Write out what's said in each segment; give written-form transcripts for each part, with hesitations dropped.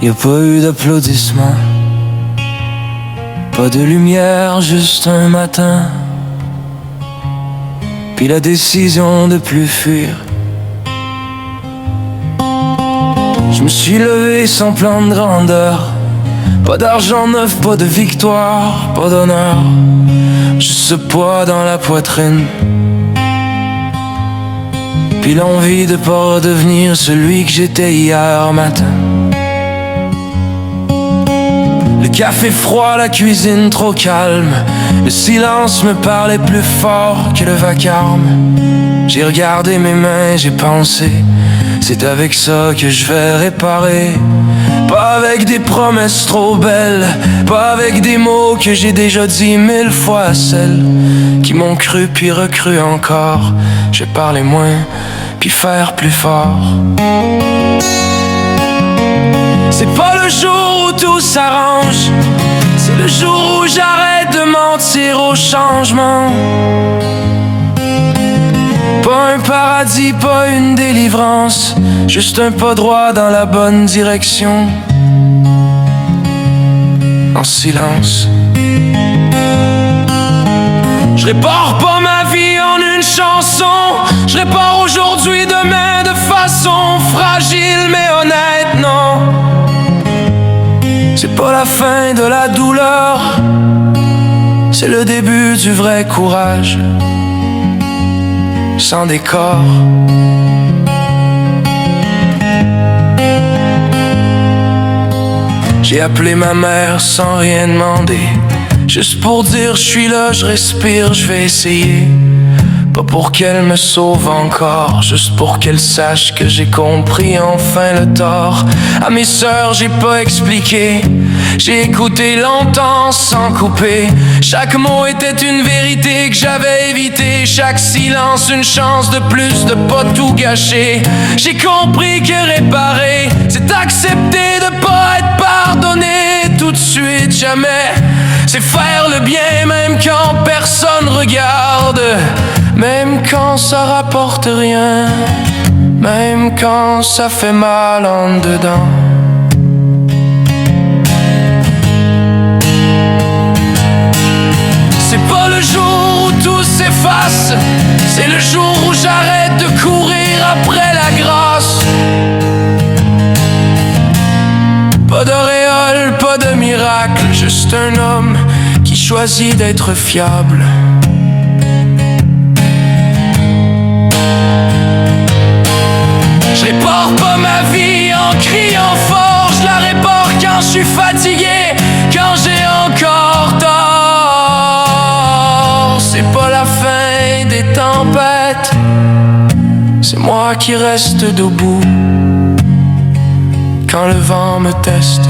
Y a pas eu d'applaudissements, pas de lumière, juste un matin, puis la décision de plus fuir. Je me suis levé sans plan de grandeur, pas d'argent neuf, pas de victoire, pas d'honneur, juste ce poids dans la poitrine, puis l'envie de pas redevenir celui que j'étais hier matin. Le café froid, la cuisine trop calme, le silence me parlait plus fort que le vacarme. J'ai regardé mes mains, j'ai pensé, c'est avec ça que je vais réparer. Pas avec des promesses trop belles, pas avec des mots que j'ai déjà dit 1000 fois à celles qui m'ont cru puis recru encore. Je vais parler moins puis faire plus fort. C'est pas le jour où tout s'arrange, c'est le jour où j'arrête de mentir au changement. Pas un paradis, pas une délivrance, juste un pas droit dans la bonne direction. En silence. Je répare pas ma vie en une chanson, je répare aujourd'hui, demain de façon fragile mais honnête, non. C'est pas la fin de la douleur, c'est le début du vrai courage. Sans décor. J'ai appelé ma mère sans rien demander, juste pour dire je suis là, je respire, je vais essayer. Pas pour qu'elle me sauve encore, juste pour qu'elle sache que j'ai compris enfin le tort. À mes sœurs j'ai pas expliqué, j'ai écouté longtemps sans couper. Chaque mot était une vérité que j'avais évité, chaque silence une chance de plus de pas tout gâcher. J'ai compris que réparer, c'est accepter de pas être pardonné tout de suite, jamais. C'est faire le bien même quand personne regarde, même quand ça rapporte rien, même quand ça fait mal en dedans. C'est pas le jour où tout s'efface, c'est le jour où j'arrête de courir après la grâce. Pas d'auréole, pas de miracle, juste un homme qui choisit d'être fiable. Je répare pas ma vie en criant fort, je la répare quand je suis fatigué, quand j'ai encore tort. C'est pas la fin des tempêtes, c'est moi qui reste debout quand le vent me teste.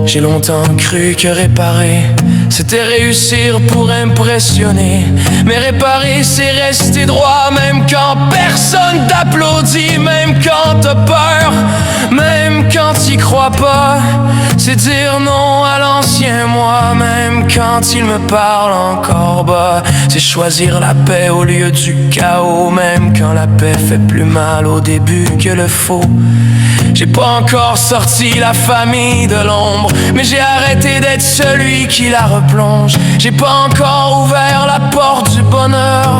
J'ai longtemps cru que réparer, c'était réussir pour impressionner. Mais réparer, c'est rester droit, même quand personne t'applaudit, même quand t'as peur, même quand t'y crois pas. C'est dire non à l'ancien moi, même quand il me parle encore bas. C'est choisir la paix au lieu du chaos, même quand la paix fait plus mal au début que le faux. J'ai pas encore sorti la famille de l'ombre, mais j'ai arrêté d'être celui qui la replonge. J'ai pas encore ouvert la porte du bonheur,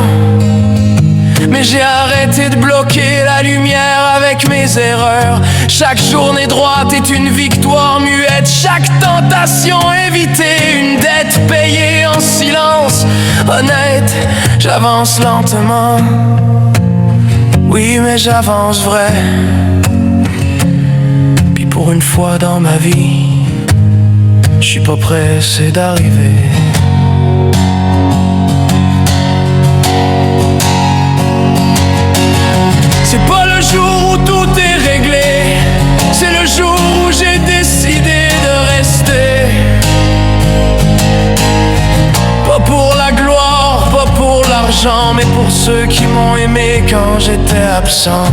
mais j'ai arrêté de bloquer la lumière avec mes erreurs. Chaque journée droite est une victoire muette, chaque tentation évitée, une dette payée en silence. Honnête, j'avance lentement, oui mais j'avance vrai. Puis pour une fois dans ma vie, je suis pas pressé d'arriver. C'est pas le jour où tout est réglé, c'est le jour où j'ai décidé de rester. Pas pour la gloire, pas pour l'argent, mais pour ceux qui m'ont aimé quand j'étais absent.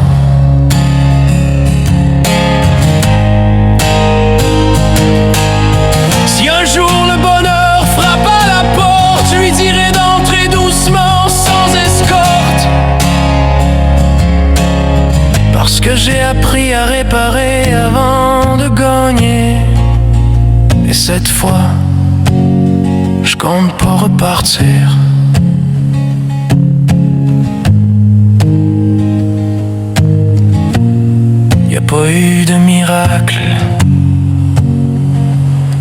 Si un jour le bonheur frappe à la porte, je lui dirai d'entrer doucement sans escorte. Parce j'ai appris à réparer avant de gagner. Et cette fois, je compte pas repartir. Y a pas eu de miracle,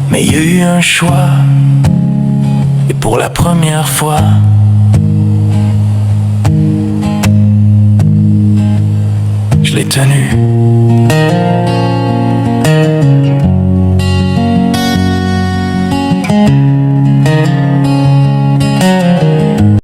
mais y a eu un choix. Et pour la première fois, je l'ai tenu.